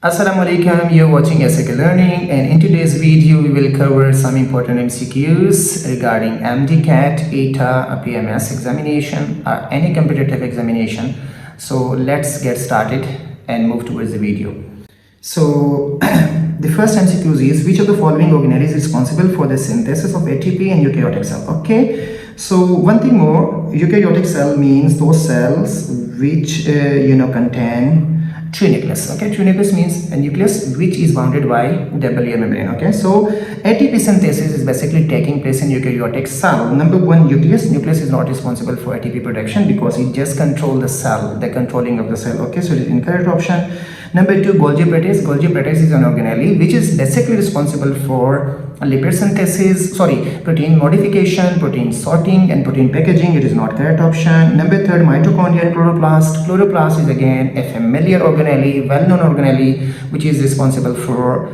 Assalamu alaikum, you're watching S.A.K Learning, and in today's video we will cover some important MCQs regarding MDCAT, ETA, a PMS examination or any competitive examination. So let's get started and move towards the video. So the first MCQ is, which of the following organelles is responsible for the synthesis of ATP and eukaryotic cell? Okay, so one thing more, eukaryotic cell means those cells which contain true nucleus. Okay, true nucleus means a nucleus which is bounded by double layer membrane. Okay, so ATP synthesis is basically taking place in eukaryotic cell. Number one, nucleus is not responsible for ATP production because it just controls the cell, the controlling of the cell. Okay, so it is incorrect option. Number two, Golgi protease is an organelle which is basically responsible for lipid synthesis, protein modification, protein sorting and protein packaging. It is not correct option. Number third, mitochondria and chloroplast. Chloroplast is again a familiar organelle, well-known organelle which is responsible for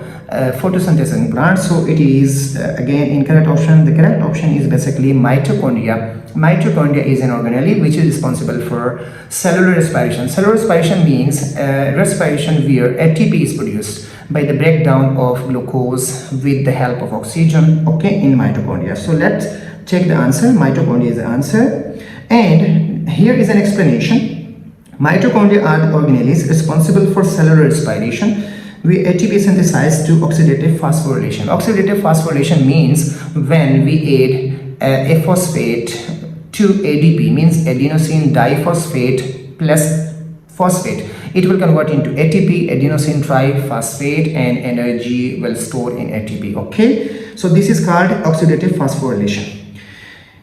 photosynthesis in plants. So it is again incorrect option. The correct option is basically mitochondria. Mitochondria is an organelle which is responsible for cellular respiration. Cellular respiration means respiration where ATP is produced by the breakdown of glucose with the help of oxygen, okay, in mitochondria. So let's check the answer. Mitochondria is the answer, and here is an explanation. Mitochondria are the organelles responsible for cellular respiration where ATP is synthesized to oxidative phosphorylation. Oxidative phosphorylation means when we add a phosphate to ADP, means adenosine diphosphate plus phosphate, it will convert into ATP, adenosine triphosphate, and energy will store in ATP. Okay, so this is called oxidative phosphorylation.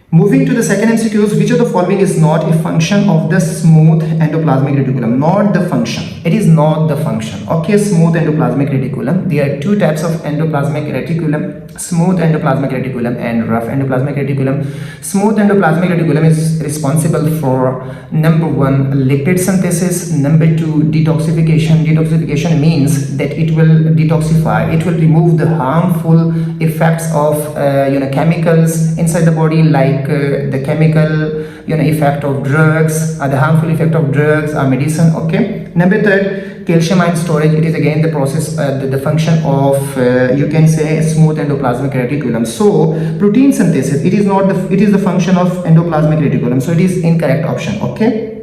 Moving to the second MCQs, which of the following is not a function of the smooth endoplasmic reticulum? Not the function. It is not the function. Okay, smooth endoplasmic reticulum. There are two types of endoplasmic reticulum: smooth endoplasmic reticulum and rough endoplasmic reticulum. Smooth endoplasmic reticulum is responsible for number one, lipid synthesis. Number two, detoxification. Detoxification means that it will detoxify. It will remove the harmful effects of chemicals inside the body, like the chemical effect of drugs, or the harmful effect of drugs or medicine. Okay. Number third, calcium ion storage. It is again the process, the function of you can say smooth endoplasmic reticulum. So protein synthesis, it is not the, it is the function of endoplasmic reticulum. So it is incorrect option. Okay.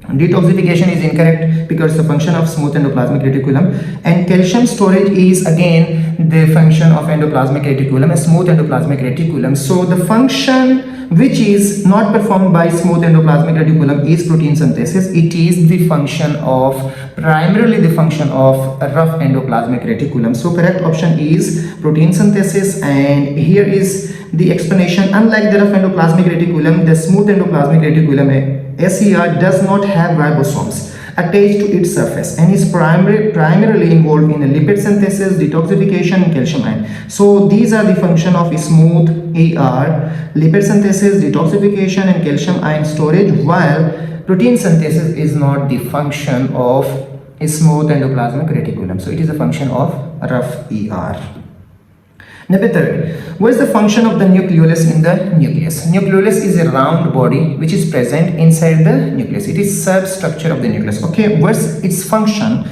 Detoxification is incorrect because the function of smooth endoplasmic reticulum, and calcium storage is again the function of endoplasmic reticulum, a smooth endoplasmic reticulum. So the function which is not performed by smooth endoplasmic reticulum is protein synthesis. It is the function of, primarily the function of rough endoplasmic reticulum. So correct option is protein synthesis, and here is the explanation. Unlike the rough endoplasmic reticulum, the smooth endoplasmic reticulum, SER, does not have ribosomes attached to its surface and is primarily involved in a lipid synthesis, detoxification, and calcium ion. So these are the function of smooth ER: lipid synthesis, detoxification, and calcium ion storage, while protein synthesis is not the function of a smooth endoplasmic reticulum. So it is a function of rough ER. Number third, what is the function of the nucleolus in the nucleus? Nucleolus is a round body which is present inside the nucleus. It is substructure of the nucleus. Okay, what's its function?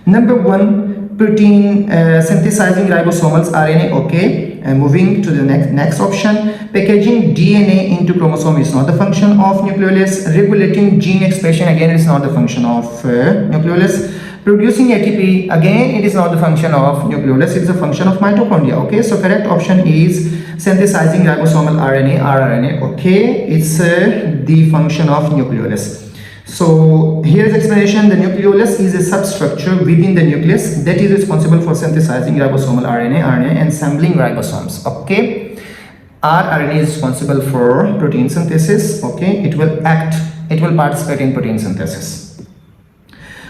Number one, protein synthesizing ribosomal RNA. Okay, and moving to the next option, packaging DNA into chromosome is not the function of nucleolus. Regulating gene expression, again, is not the function of nucleolus. Producing ATP, again, it is not the function of nucleolus, it is a function of mitochondria. Okay, so correct option is synthesizing ribosomal RNA, rRNA. Okay, it's the function of nucleolus. So here's explanation. The nucleolus is a substructure within the nucleus that is responsible for synthesizing ribosomal RNA, and assembling ribosomes. Okay, rRNA is responsible for protein synthesis. Okay, it will participate in protein synthesis.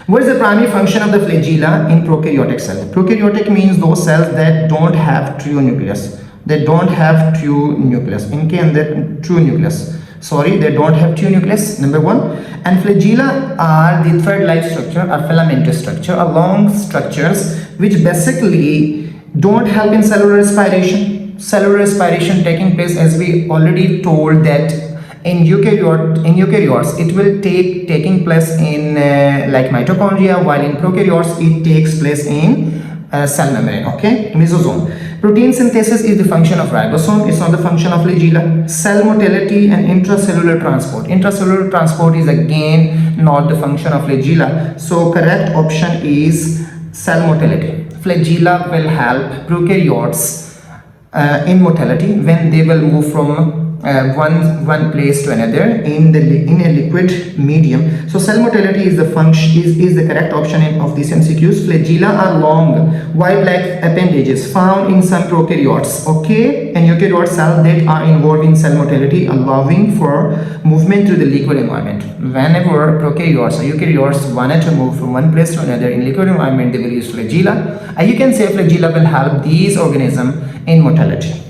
What is the primary function of the flagella in prokaryotic cell? Prokaryotic means those cells that don't have true nucleus. They don't have true nucleus. In K and that true nucleus. Sorry, they don't have true nucleus. Number one. And flagella are the thread-like structure or filamentous structure, or long structures which basically don't help in cellular respiration. Cellular respiration taking place, as we already told, that in eukaryotes it will taking place in like mitochondria, while in prokaryotes it takes place in cell membrane, okay, mesosome. Protein synthesis is the function of ribosome, it's not the function of flagella. Cell motility and intracellular transport. Intracellular transport is again not the function of flagella. So correct option is cell motility. Flagella will help prokaryotes in motility when they will move from one place to another in a liquid medium. So cell motility is the function is the correct option of these MCQs. Flagella are long wire-like appendages found in some prokaryotes, okay, and eukaryote cells that are involved in cell motility, allowing for movement through the liquid environment. Whenever prokaryotes or eukaryotes wanted to move from one place to another in liquid environment, they will use flagella. And you can say flagella will help these organisms in motility.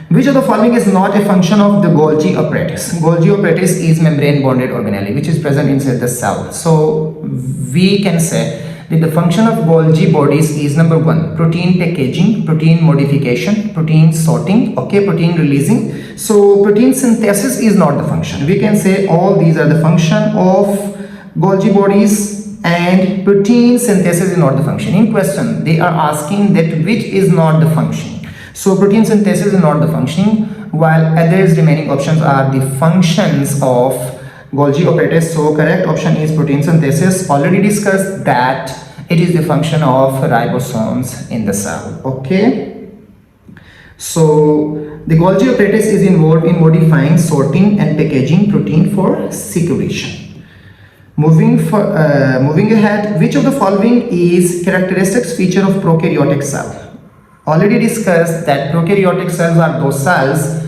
Which of the following is not a function of the Golgi apparatus? Golgi apparatus is membrane bonded organelle which is present inside the cell. So we can say that the function of Golgi bodies is number 1, protein packaging, protein modification, protein sorting, okay, protein releasing. So protein synthesis is not the function. We can say all these are the function of Golgi bodies, and protein synthesis is not the function. In question they are asking that which is not the function. So protein synthesis is not the functioning, while others remaining options are the functions of Golgi apparatus. So correct option is protein synthesis. Already discussed that it is the function of ribosomes in the cell, okay. So the Golgi apparatus is involved in modifying, sorting and packaging protein for secretion. Moving ahead, which of the following is characteristics feature of prokaryotic cell? Already discussed that prokaryotic cells are those cells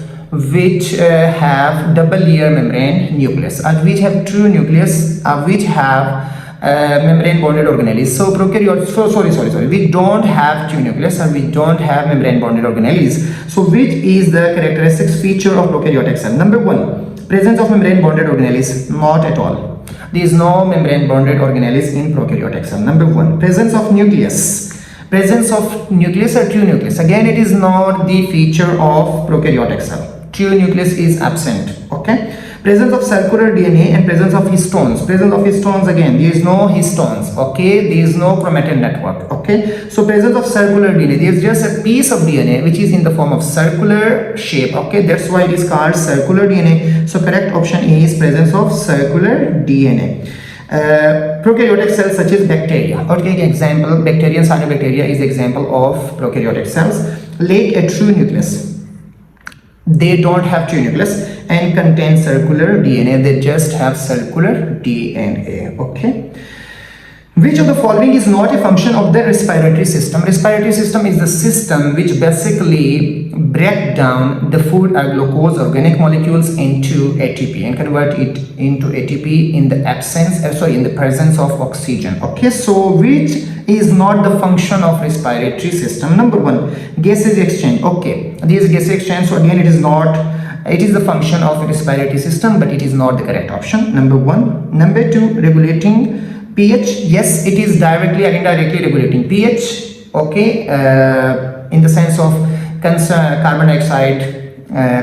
which have double layer membrane nucleus, which have true nucleus, which have membrane bonded organelles. So prokaryotes, sorry, we don't have true nucleus and we don't have membrane bonded organelles. So which is the characteristics feature of prokaryotic cell? Number 1, presence of membrane bonded organelles. Not at all. There is no membrane bonded organelles in prokaryotic cell. Number 1, presence of nucleus. Presence of nucleus or true nucleus. Again, it is not the feature of prokaryotic cell. True nucleus is absent, okay. Presence of circular DNA and presence of histones. Presence of histones, again there is no histones, okay, there is no chromatin network, okay. So presence of circular DNA, there is just a piece of DNA which is in the form of circular shape, okay, that's why it is called circular DNA. So correct option is presence of circular DNA. Prokaryotic cells such as bacteria, okay, example bacteria and cyanobacteria is example of prokaryotic cells. Lack a true nucleus. They don't have true nucleus and contain circular DNA. They just have circular DNA, okay. Which of the following is not a function of the respiratory system? Respiratory system is the system which basically break down the food or glucose organic molecules into ATP and convert it into ATP in the in the presence of oxygen, okay. So which is not the function of respiratory system? Number 1, gases exchange, okay, these gases exchange. So again it is the function of respiratory system, but it is not the correct option. Number 1. Number 2, regulating pH. Yes, it is directly or indirectly regulating pH, okay, in the sense of carbon dioxide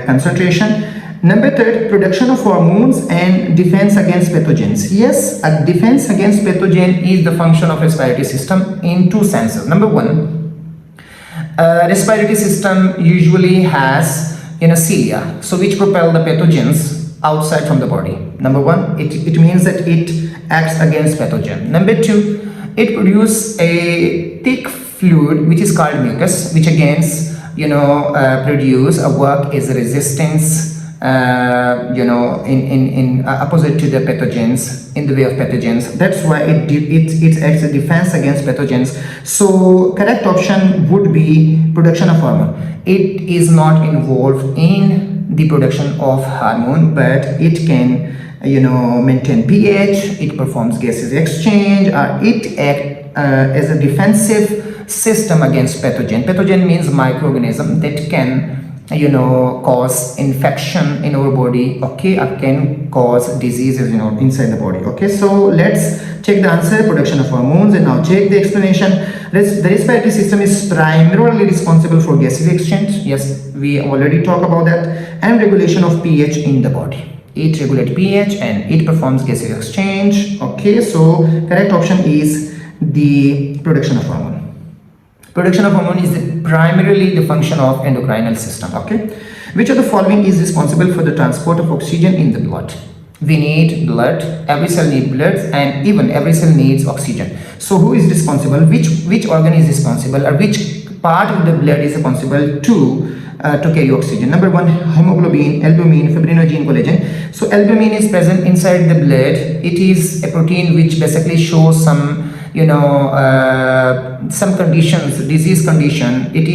concentration. Number 3, production of hormones and defense against pathogens. Yes, a defense against pathogen is the function of respiratory system in 2 senses. Number 1, respiratory system usually has cilia, so which propel the pathogens outside from the body. Number 1, it means that it acts against pathogen. Number 2, it produces a thick fluid which is called mucus, which again produce a work as a resistance in opposite to the pathogens, in the way of pathogens. That's why it acts as a defense against pathogens. So correct option would be production of hormone. It is not involved in the production of hormone, but it can maintain pH, it performs gases exchange, or it acts as a defensive system against pathogen. Pathogen means microorganism that can cause infection in our body, okay, or can cause diseases inside the body, okay. So let's check the answer, production of hormones, and now check the explanation. The respiratory system is primarily responsible for gaseous exchange. Yes, we already talked about that. And regulation of pH in the body. It regulates pH and it performs gaseous exchange. Okay, so correct option is the production of hormone. Production of hormone is primarily the function of endocrinal system. Okay, which of the following is responsible for the transport of oxygen in the blood? We need blood, every cell needs blood, and even every cell needs oxygen. So who is responsible? Which organ is responsible, or which part of the blood is responsible to carry oxygen? Number one, hemoglobin, albumin, fibrinogen, collagen. So albumin is present inside the blood. It is a protein which basically shows some some conditions, disease condition. If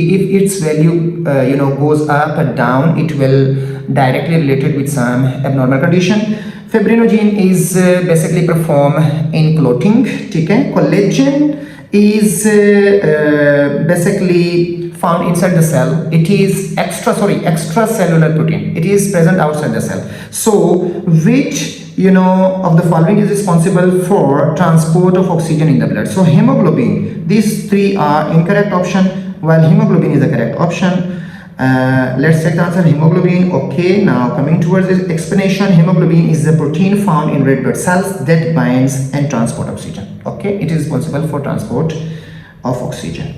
its value goes up or down, it will directly related with some abnormal condition. Fibrinogen is basically perform in clotting. Okay? Collagen is basically found inside the cell. It is extracellular protein. It is present outside the cell. So which of the following is responsible for transport of oxygen in the blood? So hemoglobin. These three are incorrect option, while hemoglobin is the correct option. Let's check the answer. Hemoglobin. Okay, now coming towards the explanation, hemoglobin is the protein found in red blood cells that binds and transport oxygen. Okay, it is responsible for transport of oxygen.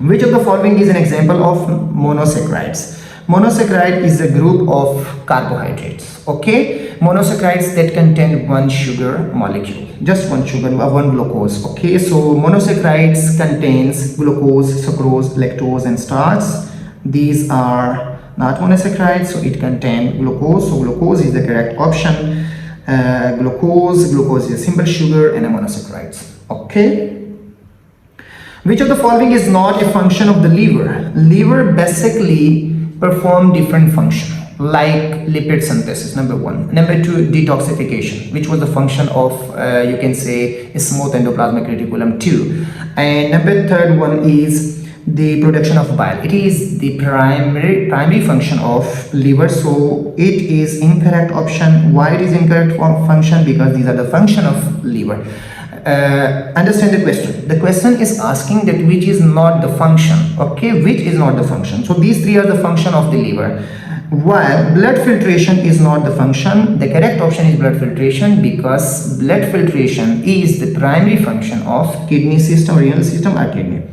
Which of the following is an example of monosaccharides? Monosaccharide is a group of carbohydrates. Okay, monosaccharides that contain one sugar molecule, just one sugar, one glucose. Okay, so monosaccharides contains glucose, sucrose, lactose, and starch. These are not monosaccharides, so it contains glucose. So glucose is the correct option. Glucose is a simple sugar and a monosaccharides. Okay. Which of the following is not a function of the liver? Liver basically perform different function, like lipid synthesis, number one. Number two, detoxification, which was the function of you can say a smooth endoplasmic reticulum too. And number third one is the production of bile. It is the primary function of liver, so it is incorrect option. Why it is incorrect function? Because these are the function of liver. Understand the question. The question is asking that which is not the function. Okay, which is not the function? So these three are the function of the liver. While blood filtration is not the function, the correct option is blood filtration, because blood filtration is the primary function of kidney system, renal system, or kidney.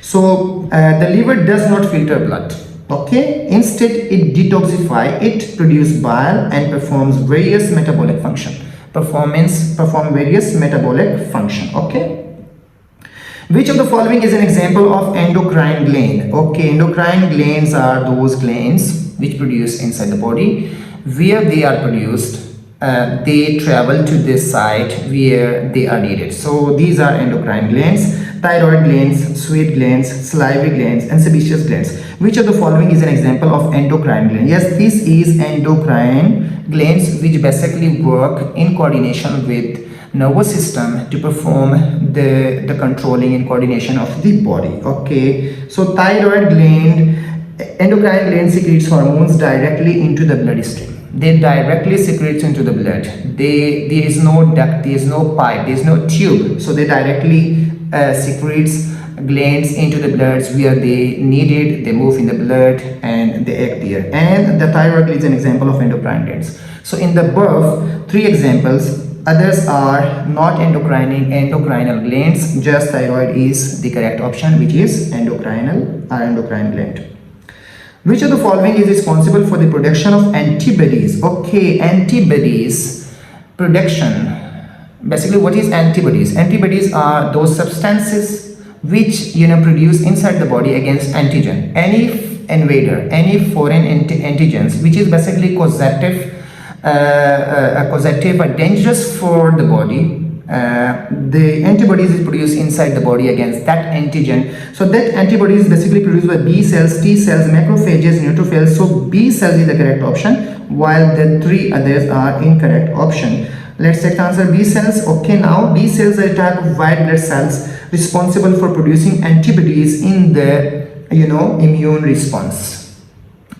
So the liver does not filter blood. Okay, instead it detoxifies, it produces bile and performs various metabolic function. Perform various metabolic function. Okay, which of the following is an example of endocrine gland? Okay, endocrine glands are those glands which produce inside the body. Where they are produced, they travel to the site where they are needed. So these are endocrine glands: thyroid glands, sweat glands, salivary glands, and sebaceous glands. Which of the following is an example of endocrine gland? Yes, this is endocrine glands, which basically work in coordination with nervous system to perform the controlling and coordination of the body. Okay, so thyroid gland, endocrine gland secretes hormones directly into the bloodstream. They directly secrete into the blood. There is no duct, there is no pipe, there is no tube, so they directly secretes glands into the blood where they need it. They move in the blood and they act there. And the thyroid is an example of endocrine glands. So in the above three examples, others are not endocrinal glands. Just thyroid is the correct option, which is endocrine gland. Which of the following is responsible for the production of antibodies? Okay, antibodies production. Basically, what is antibodies? Antibodies are those substances which produce inside the body against antigen, any invader, any foreign antigens, which is basically causative or dangerous for the body. The antibodies is produced inside the body against that antigen. So that antibody is basically produced by B cells, T cells, macrophages, neutrophils. So B cells is the correct option, while the three others are incorrect option. Let's check the answer. B cells. Okay, now B cells are a type of white blood cells responsible for producing antibodies in the immune response.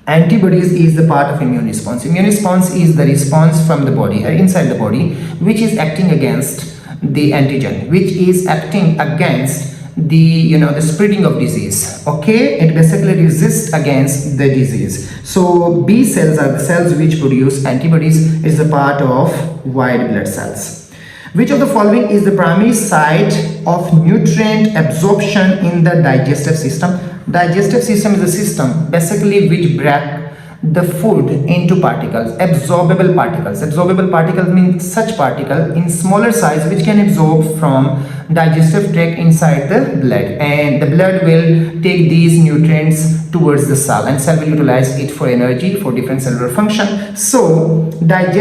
Antibodies is the part of immune response. Immune response is the response from the body or inside the body which is acting against the antigen, which is acting against the spreading of disease. Okay, it basically resists against the disease. So B cells are the cells which produce antibodies. Is a part of white blood cells. Which of the following is the primary site of nutrient absorption in the digestive system? Digestive system is a system basically which break the food into particles, absorbable particles. Absorbable particles means such particle in smaller size which can absorb from digestive tract inside the blood, and the blood will take these nutrients towards the cell, and cell will utilize it for energy, for different cellular function. So inside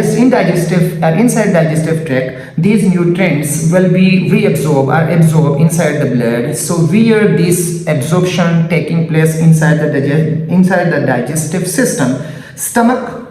digestive tract, these nutrients will be reabsorbed or absorbed inside the blood. So where this absorption taking place inside the digestive system? Stomach?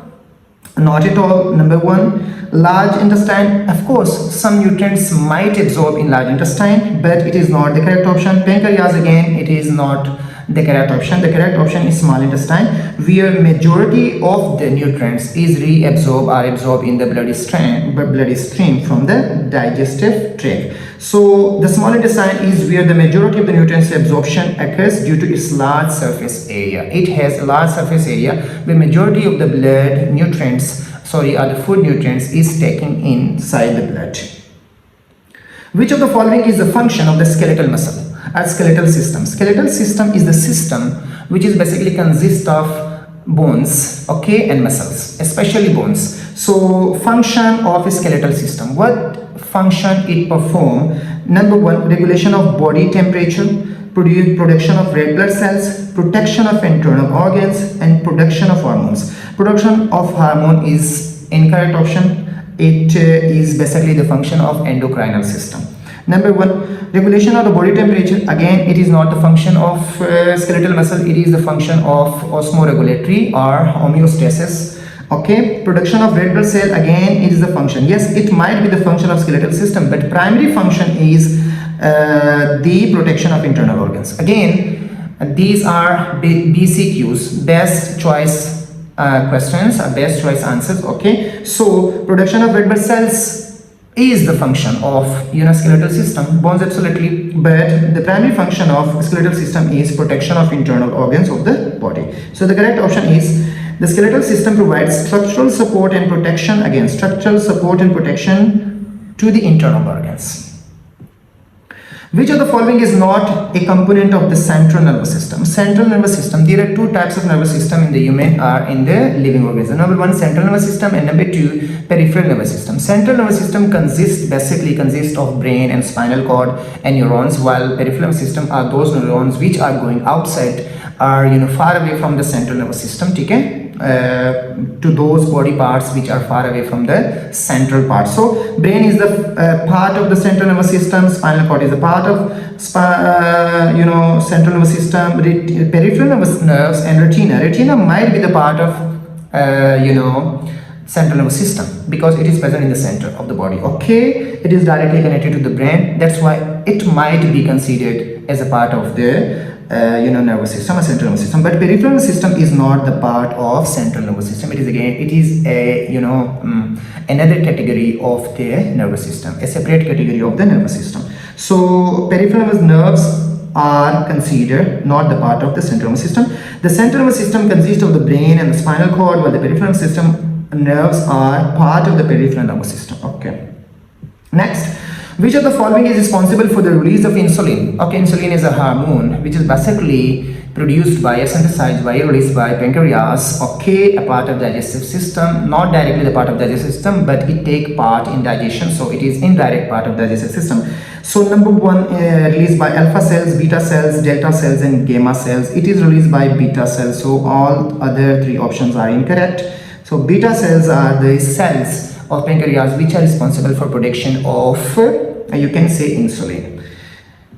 Not at all. Number one. Large intestine? Of course, some nutrients might absorb in large intestine, but it is not the correct option. Pancreas, again, it is not the correct option. The correct option is small intestine, where majority of the nutrients is reabsorbed or absorbed in the blood stream from the digestive tract. So the small intestine is where the majority of the nutrients absorption occurs due to its large surface area. It has a large surface area where majority of the blood nutrients, or the food nutrients, is taken inside the blood. Which of the following is the function of the skeletal muscle? A skeletal system. Skeletal system is the system which is basically consists of bones, okay, and muscles, especially bones. So function of a skeletal system. What function it perform? Number one, regulation of body temperature, production of red blood cells, protection of internal organs, and production of hormones. Production of hormone is incorrect option. It is basically the function of endocrinal system. Number one, regulation of the body temperature. Again, it is not the function of skeletal muscle. It is the function of osmoregulatory or homeostasis. Okay, production of red blood cell. Again, it is the function. Yes, it might be the function of skeletal system, but primary function is the protection of internal organs. Again, these are BCQs, best choice questions, or best choice answers. Okay, so production of red blood cells is the function of skeletal system. Bones, absolutely, but the primary function of skeletal system is protection of internal organs of the body. So the correct option is the skeletal system provides structural support and protection to the internal organs. Which of the following is not a component of the central nervous system? Central nervous system. There are two types of nervous system in the human or in the living organism. Number one, central nervous system, and number two, peripheral nervous system. Central nervous system basically consists of brain and spinal cord and neurons, while peripheral nervous system are those neurons which are going outside, are far away from the central nervous system. Okay? To those body parts which are far away from the central part. So brain is the part of the central nervous system, spinal cord is a part of central nervous system, peripheral nervous nerves, and retina might be the part of central nervous system because it is present in the center of the body. Okay, it is directly connected to the brain, that's why it might be considered as a part of the nervous system or central nervous system. But peripheral nervous system is not the part of central nervous system. It is a another category of the nervous system, a separate category of the nervous system. So peripheral nerves are considered not the part of the central nervous system. The central nervous system consists of the brain and the spinal cord, while the peripheral nervous system nerves are part of the peripheral nervous system. Okay, next, which of the following is responsible for the release of insulin? Okay, insulin is a hormone which is basically produced by, synthesized by, released by pancreas. Okay, a part of digestive system, not directly the part of digestive system, but it take part in digestion, so it is indirect part of digestive system. So number one, released by alpha cells, beta cells, delta cells, and gamma cells. It is released by beta cells, so all other three options are incorrect. So beta cells are the cells of pancreas which are responsible for production of you can say insulin.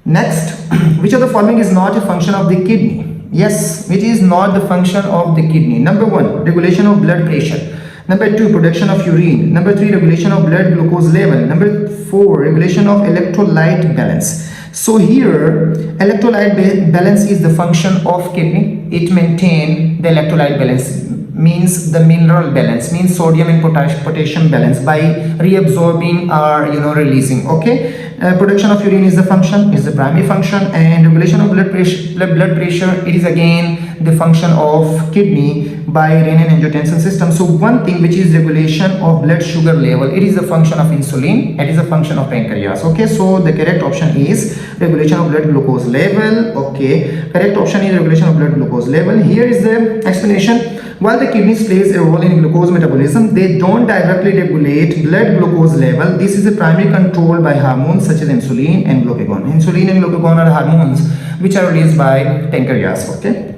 Next, which of the following is not a function of the kidney? Yes, it is not the function of the kidney. Number one, regulation of blood pressure. Number two, production of urine. Number three, regulation of blood glucose level. Number four, regulation of electrolyte balance. So here, electrolyte balance is the function of kidney. It maintains the electrolyte balance means the mineral balance, means sodium and potassium balance by reabsorbing or releasing. Okay, production of urine is the function, is the primary function, and regulation of blood pressure, it is again the function of kidney by renin-angiotensin system. So one thing which is regulation of blood sugar level, it is the function of insulin, it is a function of pancreas. Okay, so the correct option is regulation of blood glucose level. Okay, correct option is regulation of blood glucose level. Here is the explanation. While the kidneys plays a role in glucose metabolism, they don't directly regulate blood glucose level. This is a primary control by hormones such as insulin and glucagon. Insulin and glucagon are hormones which are released by pancreas. Okay,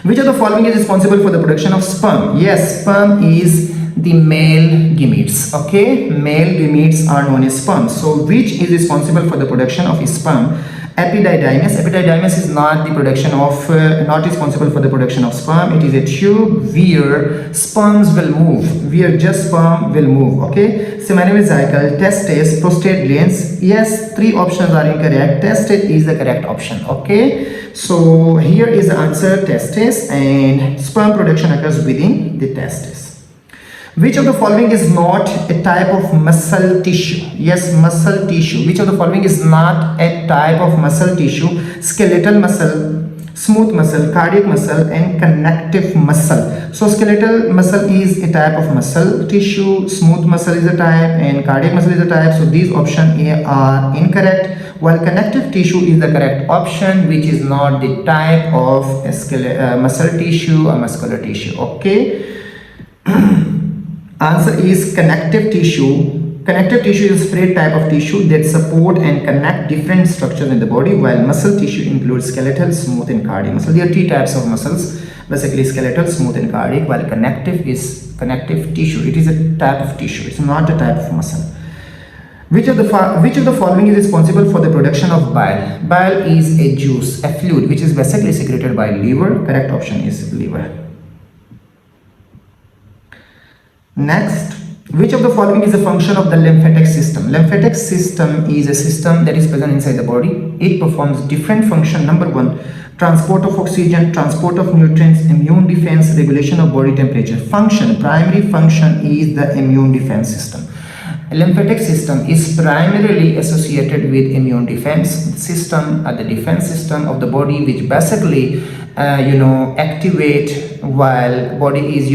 which of the following is responsible for the production of sperm? Yes, sperm is the male gametes. Okay, male gametes are known as sperm. So which is responsible for the production of sperm? Epididymis. Epididymis is not the production of not responsible for the production of sperm. It is a tube where sperms will move, where just sperm will move. Okay, seminal testes, prostate glands. Yes, three options are incorrect. Testes is the correct option. Okay, so here is the answer, testes, and sperm production occurs within the testes. Which of the following is not a type of muscle tissue? Yes, muscle tissue. Which of the following is not a type of muscle tissue? Skeletal muscle, smooth muscle, cardiac muscle, and connective muscle. So skeletal muscle is a type of muscle tissue, smooth muscle is a type, and cardiac muscle is a type. So these options A are incorrect, while connective tissue is the correct option, which is not the type of muscle tissue or muscular tissue. Okay. Answer is connective tissue. Connective tissue is a separate type of tissue that support and connect different structures in the body, while muscle tissue includes skeletal, smooth, and cardiac muscle. There are three types of muscles, basically skeletal, smooth, and cardiac, while connective is connective tissue. It is a type of tissue. It's not a type of muscle. Which of the following is responsible for the production of bile? Bile is a juice, a fluid, which is basically secreted by liver. Correct option is liver. Next, which of the following is a function of the lymphatic system? Lymphatic system is a system that is present inside the body. It performs different functions. Number one, transport of oxygen, transport of nutrients, immune defense, regulation of body temperature. Function, primary function is the immune defense system. A lymphatic system is primarily associated with immune defense system, the defense system of the body, which basically activate while body is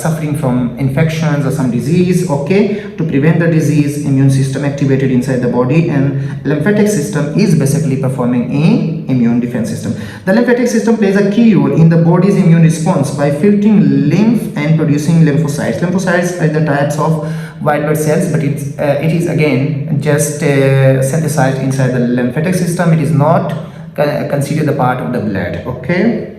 suffering from infections or some disease. Okay, to prevent the disease, immune system activated inside the body, and lymphatic system is basically performing a immune defense system. The lymphatic system plays a key role in the body's immune response by filtering lymph and producing lymphocytes. Lymphocytes are the types of white blood cells, but it is again just synthesized inside the lymphatic system. It is not considered the part of the blood. Okay,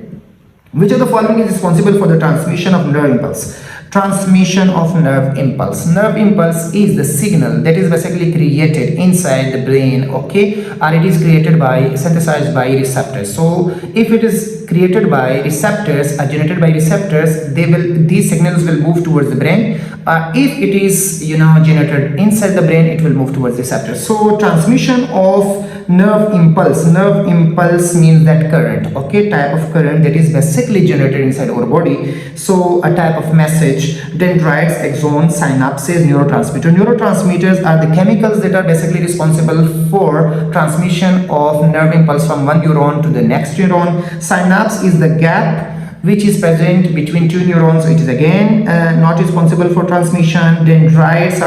which of the following is responsible for the transmission of nerve impulse? Transmission of nerve impulse. Nerve impulse is the signal that is basically created inside the brain. Okay, or it is created by, synthesized by receptors. So if it is created by receptors or generated by receptors, these signals will move towards the brain. If it is generated inside the brain, it will move towards receptors. So transmission of nerve impulse. Nerve impulse means that current. Okay, type of current that is basically generated inside our body. So a type of message. Dendrites, axons, synapses, neurotransmitter. Neurotransmitters are the chemicals that are basically responsible for transmission of nerve impulse from one neuron to the next neuron. Synapse is the gap which is present between two neurons. It is again not responsible for transmission. Dendrites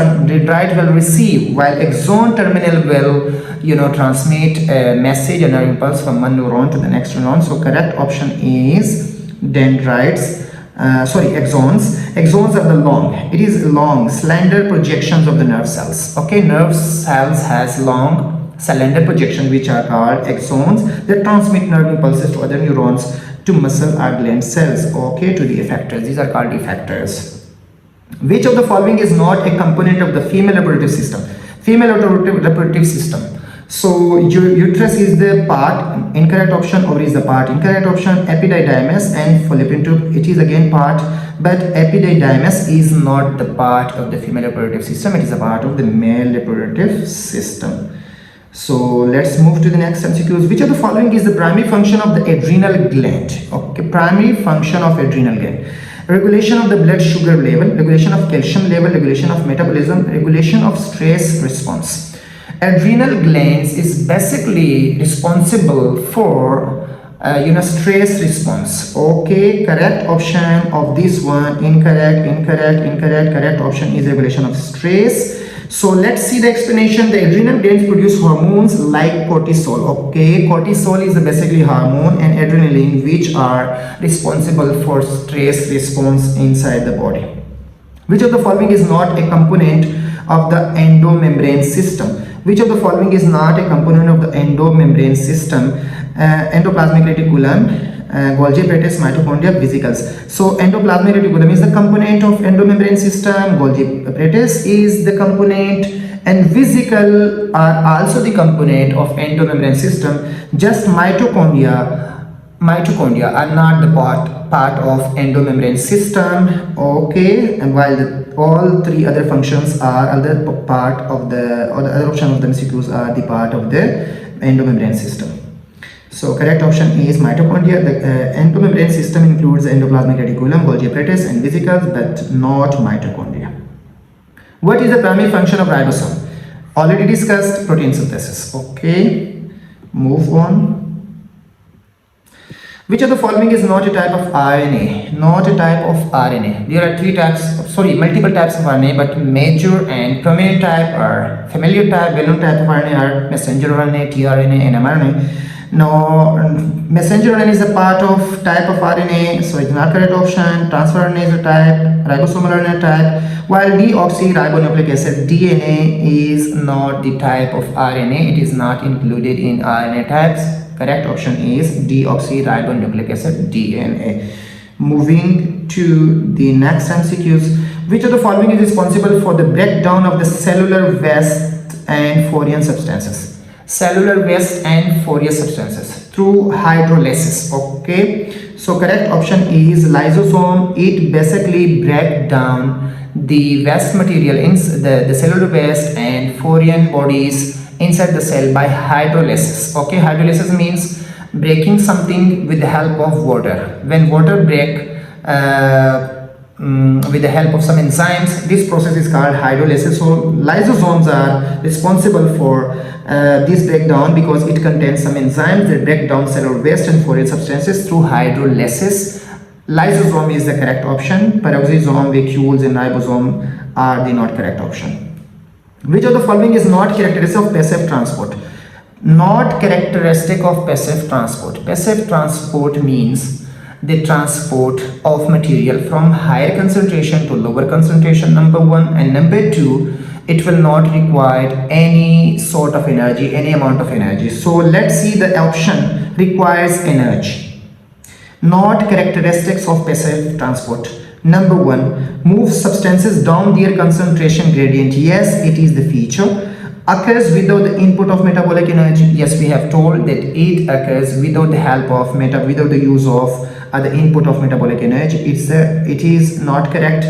will receive, while axon terminal will transmit a message, a nerve impulse from one neuron to the next neuron. So correct option is dendrites. Axons. Axons are the long. It is long, slender projections of the nerve cells. Okay, nerve cells has long, slender projections which are called axons that transmit nerve impulses to other neurons, to muscle or gland cells. Okay, to the effectors. These are called effectors. Which of the following is not a component of the female reproductive system? Female reproductive system. So uterus is the part, incorrect option. Ovary is the part, incorrect option. Epididymis and fallopian tube, it is again part, but epididymis is not the part of the female reproductive system. It is a part of the male reproductive system. So let's move to the next MCQs. Which of the following is the primary function of the adrenal gland? Okay, primary function of adrenal gland. Regulation of the blood sugar level, regulation of calcium level, regulation of metabolism, regulation of stress response. Adrenal glands is basically responsible for stress response. Okay, correct option of this one, incorrect. Correct option is regulation of stress. So let's see the explanation. The adrenal glands produce hormones like cortisol. Okay, cortisol is basically hormone, and adrenaline, which are responsible for stress response inside the body. Which of the following is not a component of the endomembrane system? Which of the following is not a component of the endomembrane system? Endoplasmic reticulum, Golgi apparatus, mitochondria, vesicles. So endoplasmic reticulum is the component of endomembrane system, Golgi apparatus is the component, and vesicle are also the component of endomembrane system. Just mitochondria are not the part of endomembrane system. Okay, and while all three other functions are other part of the, or the other option of the MCQs are the part of the endomembrane system. So correct option is mitochondria. The endomembrane system includes endoplasmic reticulum, Golgi apparatus, and vesicles, but not mitochondria. What is the primary function of ribosome? Already discussed, protein synthesis. Okay, move on. Which of the following is not a type of RNA? Not a type of RNA. There are multiple types of RNA, but major and prominent type are familiar type, well-known type of RNA are messenger RNA, tRNA, and mRNA. Now, messenger RNA is a type of RNA, so it's not correct option. Transfer RNA is a type, ribosomal RNA type, while deoxyribonucleic acid DNA is not the type of RNA. It is not included in RNA types. Correct option is deoxyribonucleic acid DNA. Moving to the next MCQs. Which of the following is responsible for the breakdown of the cellular waste and foreign substances? Cellular waste and foreign substances through hydrolysis. Okay, so correct option is lysosome. It basically breaks down the waste material in the cellular waste and foreign bodies inside the cell by hydrolysis. Okay, hydrolysis means breaking something with the help of water. When water break with the help of some enzymes, this process is called hydrolysis. So lysosomes are responsible for this breakdown because it contains some enzymes that break down cellular waste and foreign substances through hydrolysis. Lysosome is the correct option. Peroxisome, vacuoles, and ribosome are the not correct option. Which of the following is not characteristic of passive transport? Not characteristic of passive transport. Passive transport means the transport of material from higher concentration to lower concentration, number one, and number two, it will not require any sort of energy, any amount of energy. So let's see the option requires energy. Not characteristics of passive transport. Number one, move substances down their concentration gradient. Yes, it is the feature. Occurs without the input of metabolic energy. Yes, we have told that it occurs without the help of without the use of the input of metabolic energy. It is not correct.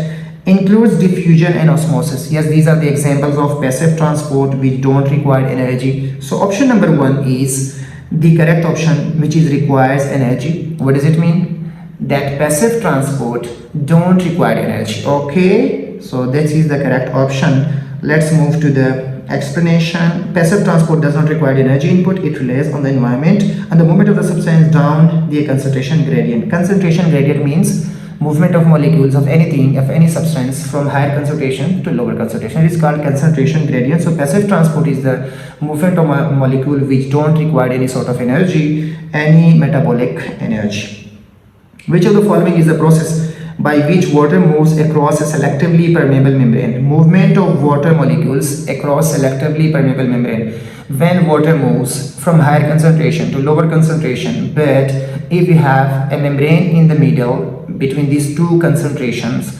Includes diffusion and osmosis. Yes, these are the examples of passive transport which don't require energy. So option number one is the correct option, which is requires energy. What does it mean? That passive transport don't require energy. Okay, so this is the correct option. Let's move to the explanation. Passive transport does not require energy input. It relies on the environment and the movement of the substance down the concentration gradient. Concentration gradient means movement of molecules of anything, of any substance, from higher concentration to lower concentration. It is called concentration gradient. So passive transport is the movement of a molecule which don't require any sort of energy, any metabolic energy. Which of the following is the process by which water moves across a selectively permeable membrane? Movement of water molecules across selectively permeable membrane. When water moves from higher concentration to lower concentration, but if we have a membrane in the middle between these two concentrations,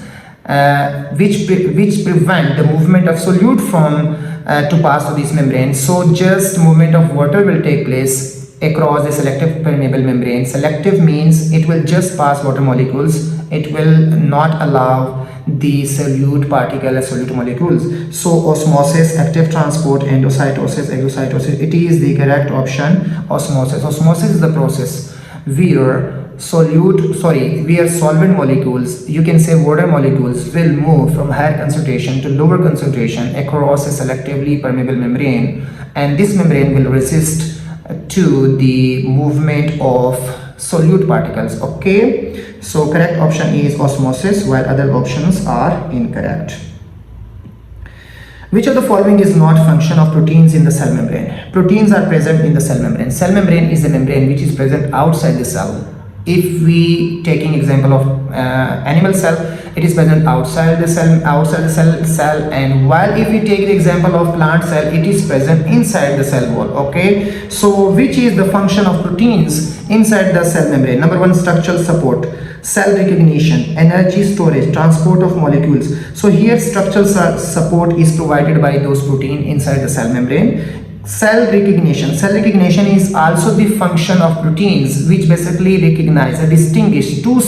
which prevent the movement of solute from to pass through this membrane, so just movement of water will take place across the selective permeable membrane. Selective means it will just pass water molecules. It will not allow the solute particle or solute molecules. So osmosis, active transport, endocytosis, exocytosis, it is the correct option. Osmosis. Osmosis is the process where solvent molecules, you can say water molecules, will move from higher concentration to lower concentration across a selectively permeable membrane, and this membrane will resist to the movement of solute particles. Okay, so correct option is osmosis, while other options are incorrect. Which of the following is not function of proteins in the cell membrane? Proteins are present in the cell membrane. Cell membrane is a membrane which is present outside the cell. If we taking example of animal cell, it is present outside the cell, and while if we take the example of plant cell, it is present inside the cell wall. Okay, so which is the function of proteins inside the cell membrane? Number one, structural support, cell recognition, energy storage, transport of molecules. So here structural support is provided by those protein inside the cell membrane. Cell recognition is also the function of proteins, which basically recognize and distinguish two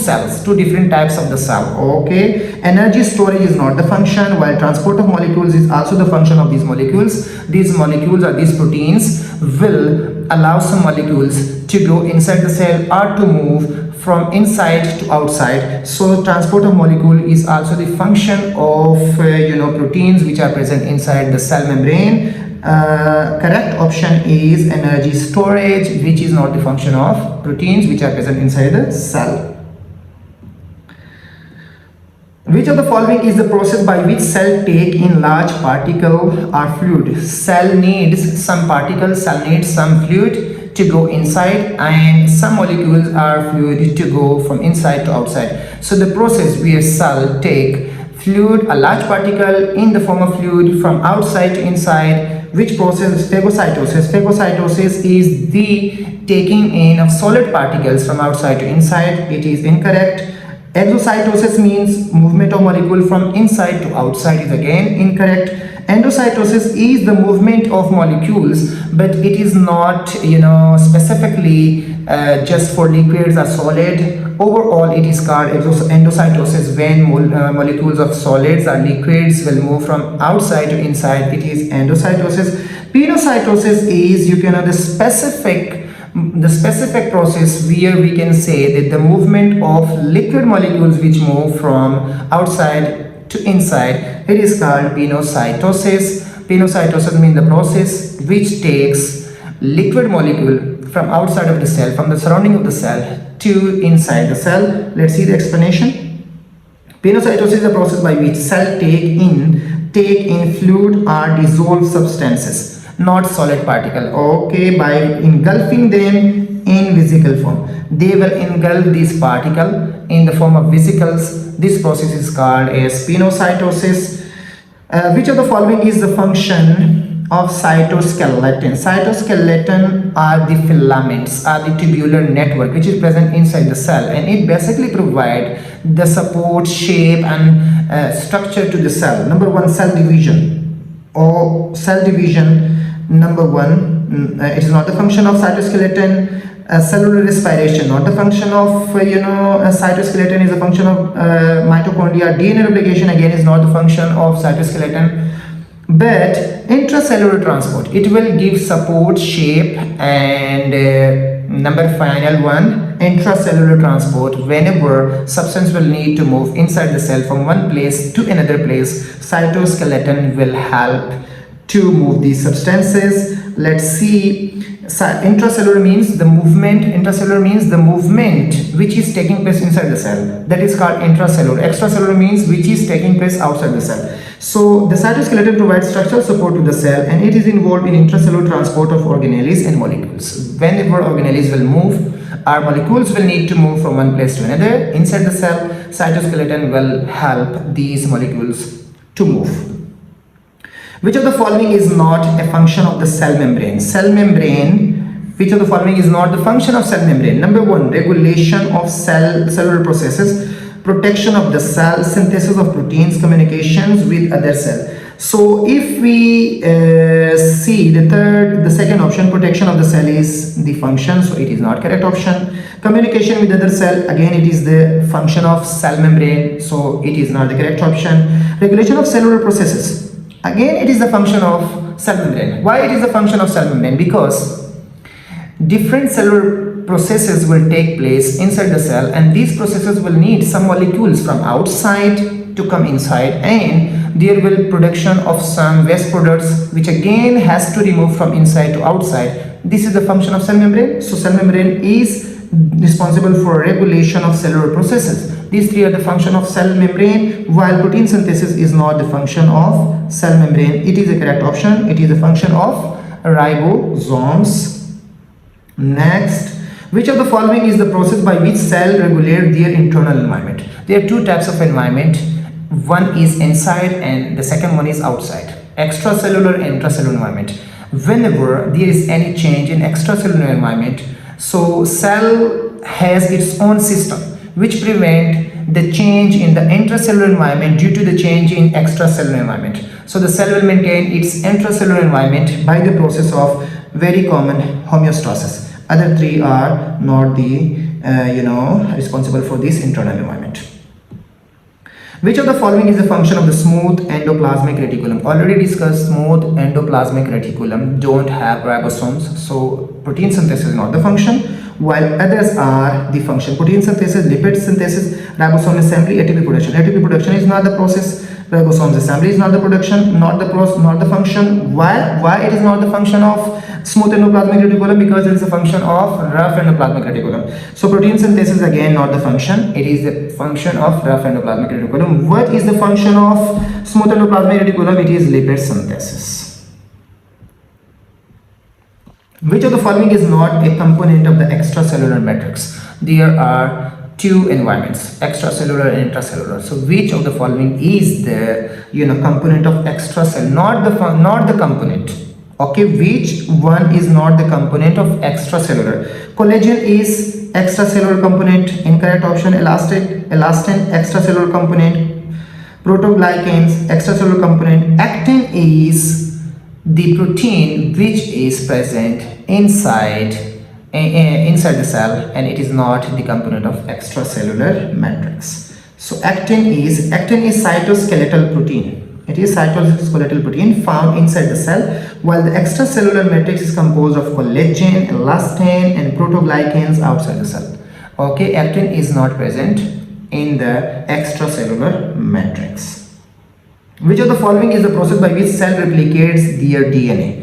different types of the cell. Okay, energy storage is not the function, while transport of molecules is also the function of these molecules. These molecules or these proteins will allow some molecules to go inside the cell or to move from inside to outside. So transport of molecule is also the function of proteins which are present inside the cell membrane. Correct option is energy storage, which is not the function of proteins which are present inside the cell. Which of the following is the process by which cell take in large particle or fluid? Cell needs some particles, cell needs some fluid to go inside, and some molecules are fluid to go from inside to outside. So the process where cell take fluid, a large particle in the form of fluid, from outside to inside, which process? Phagocytosis. Phagocytosis is the taking in of solid particles from outside to inside. It is incorrect. Exocytosis means movement of molecule from inside to outside, is again incorrect. Endocytosis is the movement of molecules, but it is not specifically just for liquids or solid. Overall, it is called endocytosis when molecules of solids or liquids will move from outside to inside. It is endocytosis. Penocytosis is the specific process where we can say that the movement of liquid molecules which move from outside to inside. It is called penocytosis. Penocytosis means the process which takes liquid molecule from outside of the cell, from the surrounding of the cell to inside the cell. Let's see the explanation. Penocytosis is the process by which cell take in fluid or dissolved substances, not solid particle. Okay, by engulfing them in vesicle form. They will engulf this particle in the form of vesicles. This process is called as penocytosis. Which of the following is the function of cytoskeleton? Cytoskeleton are the filaments, are the tubular network which is present inside the cell, and it basically provide the support, shape and structure to the cell. Number one, cell division. Number one, it is not the function of cytoskeleton. Cellular respiration, not the function of cytoskeleton, is a function of mitochondria. DNA replication again is not the function of cytoskeleton. But intracellular transport, it will give support, shape and final one, intracellular transport. Whenever substance will need to move inside the cell from one place to another place, cytoskeleton will help to move these substances. Let's see. Intracellular means the movement which is taking place inside the cell, that is called intracellular. Extracellular means which is taking place outside the cell. So the cytoskeleton provides structural support to the cell, and it is involved in intracellular transport of organelles and molecules. Whenever organelles will move, our molecules will need to move from one place to another inside the cell, cytoskeleton will help these molecules to move. Which of the following is not a function of the cell membrane? Which of the following is not the function of cell membrane? Number one, regulation of cellular processes, protection of the cell, synthesis of proteins, communications with other cells. So if we see the second option, protection of the cell is the function, so it is not correct option. Communication with other cell, again it is the function of cell membrane, so it is not the correct option. Regulation of cellular processes, again it is the function of cell membrane. Why it is the function of cell membrane? Because different cellular processes will take place inside the cell, and these processes will need some molecules from outside to come inside, and there will production of some waste products which again has to remove from inside to outside. This is the function of cell membrane. So cell membrane is responsible for regulation of cellular processes. These three are the function of cell membrane, while protein synthesis is not the function of cell membrane. It is a correct option. It is a function of ribosomes. Next, which of the following is the process by which cell regulate their internal environment? There are two types of environment. One is inside and the second one is outside. Extracellular and intracellular environment. Whenever there is any change in extracellular environment, so cell has its own system which prevent the change in the intracellular environment due to the change in extracellular environment. So the cell will maintain its intracellular environment by the process of very common homeostasis. Other three are not the responsible for this internal environment. Which of the following is a function of the smooth endoplasmic reticulum? Already discussed, smooth endoplasmic reticulum don't have ribosomes, so protein synthesis is not the function, while others are the function. Protein synthesis, lipid synthesis, ribosome assembly, ATP production. ATP production is not the process. Ribosomes assembly is not the production, not the function. Why it is not the function of smooth endoplasmic reticulum? Because it is a function of rough endoplasmic reticulum. So protein synthesis again not the function, it is the function of rough endoplasmic reticulum. What is the function of smooth endoplasmic reticulum? It is lipid synthesis. Which of the following is not a component of the extracellular matrix? There are two environments, extracellular and intracellular. So which of the following is the component of extracellular, not the component? Okay, which one is not the component of extracellular? Collagen is extracellular component, incorrect option. Elastin extracellular component. Protoglycans extracellular component. Actin is the protein which is present inside the cell, and it is not the component of extracellular matrix. So actin is cytoskeletal protein. It is cytoskeletal protein found inside the cell, while the extracellular matrix is composed of collagen, elastin and protoglycans outside the cell. Okay, actin is not present in the extracellular matrix. Which of the following is the process by which cell replicates their DNA?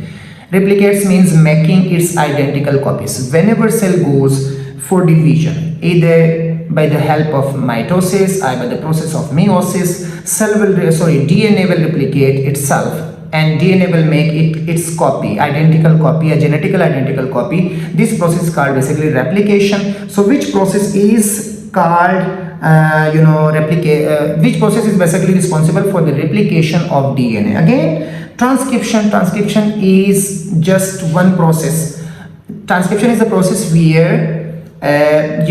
Replicates means making its identical copies. Whenever cell goes for division, either by the help of mitosis or by the process of meiosis, DNA will replicate itself, and DNA will make its copy, identical copy, a genetical identical copy. This process is called basically replication. So which process is called which process is basically responsible for the replication of DNA? Again, transcription is just one process. Transcription is the process where where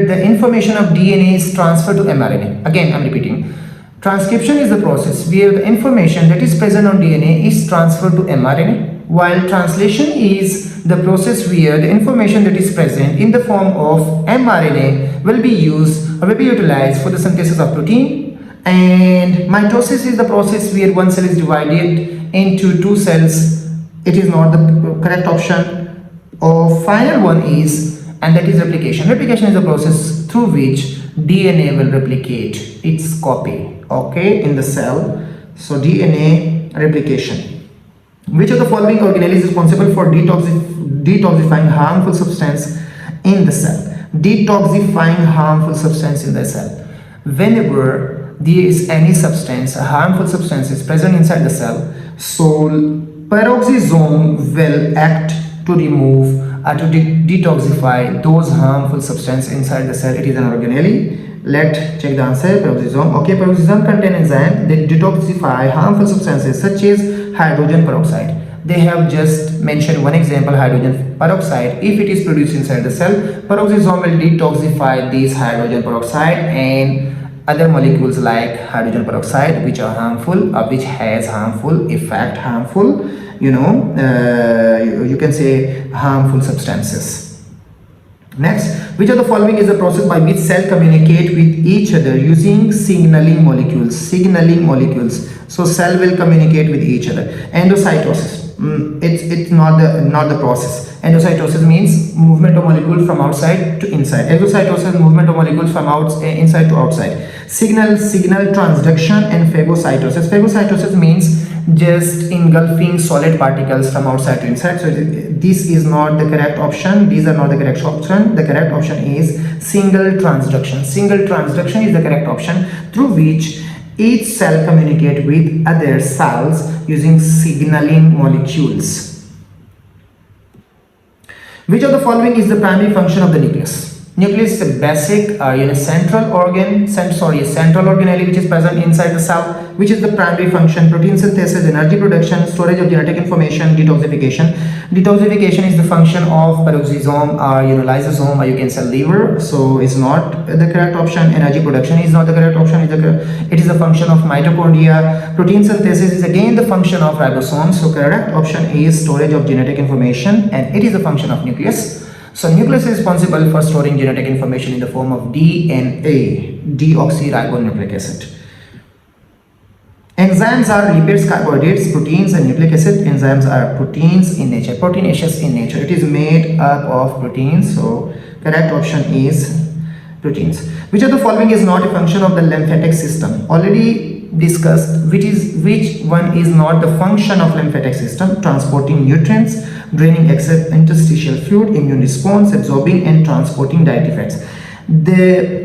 the information of DNA is transferred to mRNA. Again, I'm repeating. Transcription is the process where the information that is present on DNA is transferred to mRNA, while translation is the process where the information that is present in the form of mRNA will be used or will be utilized for the synthesis of protein. And mitosis is the process where one cell is divided into two cells. It is not the correct option. Final one is, and that is replication. Replication is the process through which DNA will replicate its copy, okay, in the cell. So DNA replication. Which of the following organelle is responsible for detoxifying harmful substance in the cell? Detoxifying harmful substance in the cell. Whenever there is any substance, a harmful substance is present inside the cell, so peroxisome will act to remove or to detoxify those harmful substances inside the cell. It is an organelle. Let's check the answer. Peroxisome. Okay, peroxisome contains enzymes that detoxify harmful substances such as hydrogen peroxide. They have just mentioned one example, hydrogen peroxide. If it is produced inside the cell, peroxisome will detoxify these hydrogen peroxide and other molecules like hydrogen peroxide, which are harmful or which has harmful effect, you can say harmful substances. Next, which of the following is the process by which cell communicate with each other using signaling molecules? So cell will communicate with each other. Endocytosis, it's not the process. Endocytosis means movement of molecule from outside to inside. Exocytosis, movement of molecules from inside to outside. Signal transduction and phagocytosis. Phagocytosis means just engulfing solid particles from outside to inside. So this is not the correct option. These are not the correct option. The correct option is single transduction. Single transduction is the correct option, through which each cell communicates with other cells using signaling molecules. Which of the following is the primary function of the nucleus? Nucleus is a basic central organelle which is present inside the cell. Which is the primary function? Protein synthesis, energy production, storage of genetic information, detoxification. Detoxification is the function of peroxisome or lysosome, or you can say liver. So it's not the correct option. Energy production is not the correct option. It is the function of mitochondria. Protein synthesis is again the function of ribosomes. So correct option is storage of genetic information, and it is the function of nucleus. So nucleus is responsible for storing genetic information in the form of DNA, deoxyribonucleic acid. Enzymes are lipids, carbohydrates, proteins, and nucleic acid. Enzymes are proteins in nature, proteinaceous in nature. It is made up of proteins. So correct option is proteins. Which of the following is not a function of the lymphatic system? Already discussed which one is not the function of lymphatic system. Transporting nutrients, draining excess interstitial fluid, immune response, absorbing and transporting dietary fats. The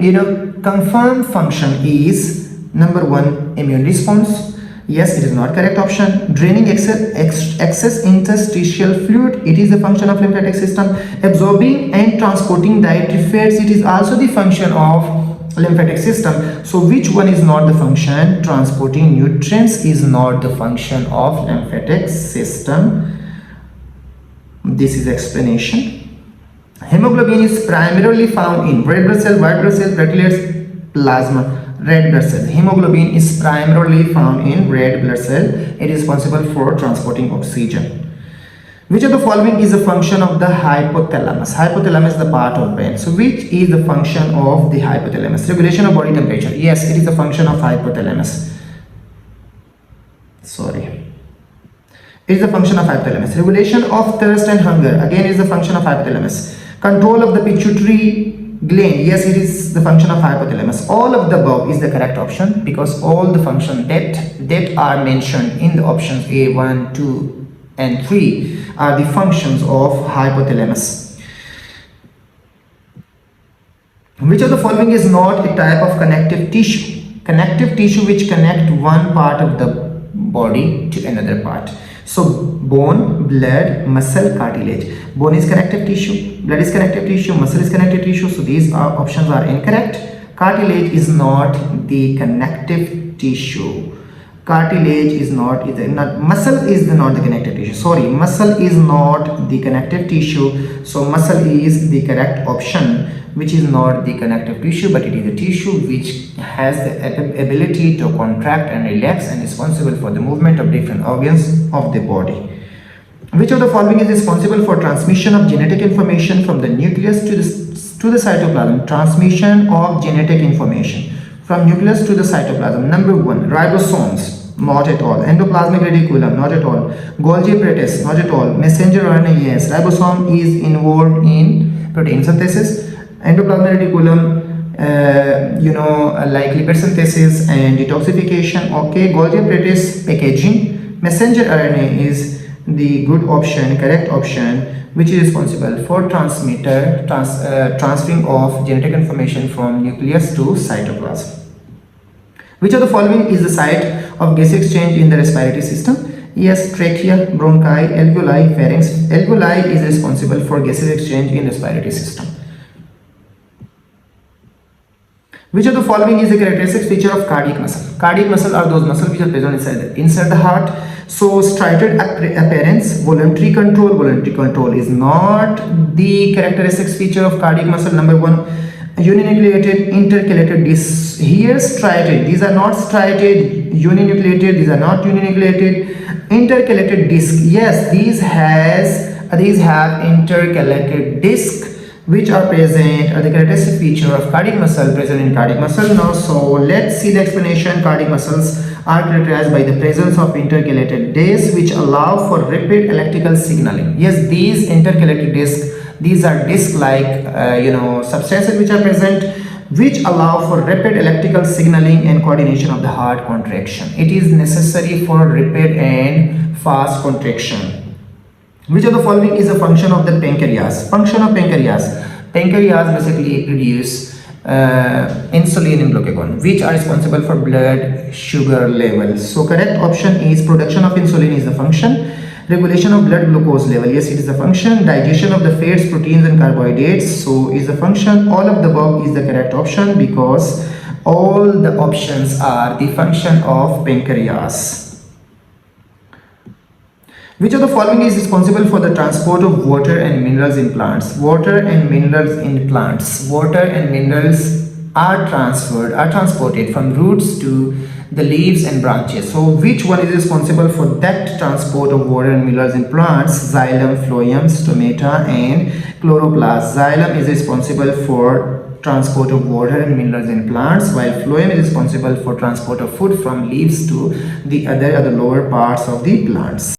confirmed function is number 1, immune response. Yes, it is not correct option. Draining excess interstitial fluid, it is the function of lymphatic system. Absorbing and transporting dietary fats, it is also the function of lymphatic system. So which one is not the function? Transporting nutrients is not the function of lymphatic system. This is explanation. Hemoglobin is primarily found in red blood cell, white blood cell, platelets, plasma. Red blood cell. Hemoglobin is primarily found in red blood cell. It is responsible for transporting oxygen. Which of the following is a function of the hypothalamus? Hypothalamus is the part of brain. So which is the function of the hypothalamus? Regulation of body temperature. Yes, it is a function of hypothalamus. It is the function of hypothalamus. Regulation of thirst and hunger. Again, is the function of hypothalamus. Control of the pituitary gland. Yes, it is the function of hypothalamus. All of the above is the correct option, because all the functions that are mentioned in the options A, 1, 2 and 3 are the functions of hypothalamus. Which of the following is not a type of connective tissue? Connective tissue which connect one part of the body to another part. So bone, blood, muscle, cartilage. Bone is connective tissue, blood is connective tissue, muscle is connective tissue. So these options are incorrect. Cartilage is not the connective tissue. Cartilage is not muscle is not the connective tissue. Sorry, muscle is not the connective tissue. So muscle is the correct option, which is not the connective tissue, but it is a tissue which has the ability to contract and relax and is responsible for the movement of different organs of the body. Which of the following is responsible for transmission of genetic information from the nucleus to the cytoplasm? Transmission of genetic information from nucleus to the cytoplasm. Number 1, ribosomes, not at all. Endoplasmic reticulum, not at all. Golgi apparatus, not at all. Messenger RNA, yes. Ribosome is involved in protein synthesis. Endoplasmic reticulum, like lipid synthesis and detoxification. Okay, Golgi apparatus, packaging. Messenger RNA is the good option, correct option, which is responsible for transferring of genetic information from nucleus to cytoplasm. Which of the following is the site of gas exchange in the respiratory system? Yes, trachea, bronchi, alveoli, pharynx. Alveoli is responsible for gases exchange in respiratory system. Which of the following is a characteristic feature of cardiac muscle? Cardiac muscle are those muscles which are present inside the heart. So striated appearance, voluntary control. Voluntary control is not the characteristic feature of cardiac muscle. Number 1, uninucleated intercalated discs. Here striated, these are not striated. Uninucleated, these are not uninucleated. Intercalated disc, yes, these have intercalated disc. which are present are the characteristic feature of cardiac muscle present in cardiac muscle. Now, so let's see the explanation. Cardiac muscles are characterized by the presence of intercalated discs which allow for rapid electrical signaling. Yes, these intercalated discs, these are disc-like substances which are present, which allow for rapid electrical signaling and coordination of the heart contraction. It is necessary for rapid and fast contraction. Which of the following is a function of the pancreas? Function of pancreas. Pancreas basically produce insulin and glucagon, which are responsible for blood sugar levels. So correct option is production of insulin is the function. Regulation of blood glucose level, yes, it is the function. Digestion of the fats, proteins and carbohydrates, so is the function. All of the above is the correct option because all the options are the function of pancreas. Which of the following is responsible for the transport of water and minerals in plants? Water and minerals in plants. Water and minerals are transported from roots to the leaves and branches. So which one is responsible for that transport of water and minerals in plants? Xylem, phloem, stomata and chloroplast. Xylem is responsible for transport of water and minerals in plants, while phloem is responsible for transport of food from leaves to the other lower parts of the plants.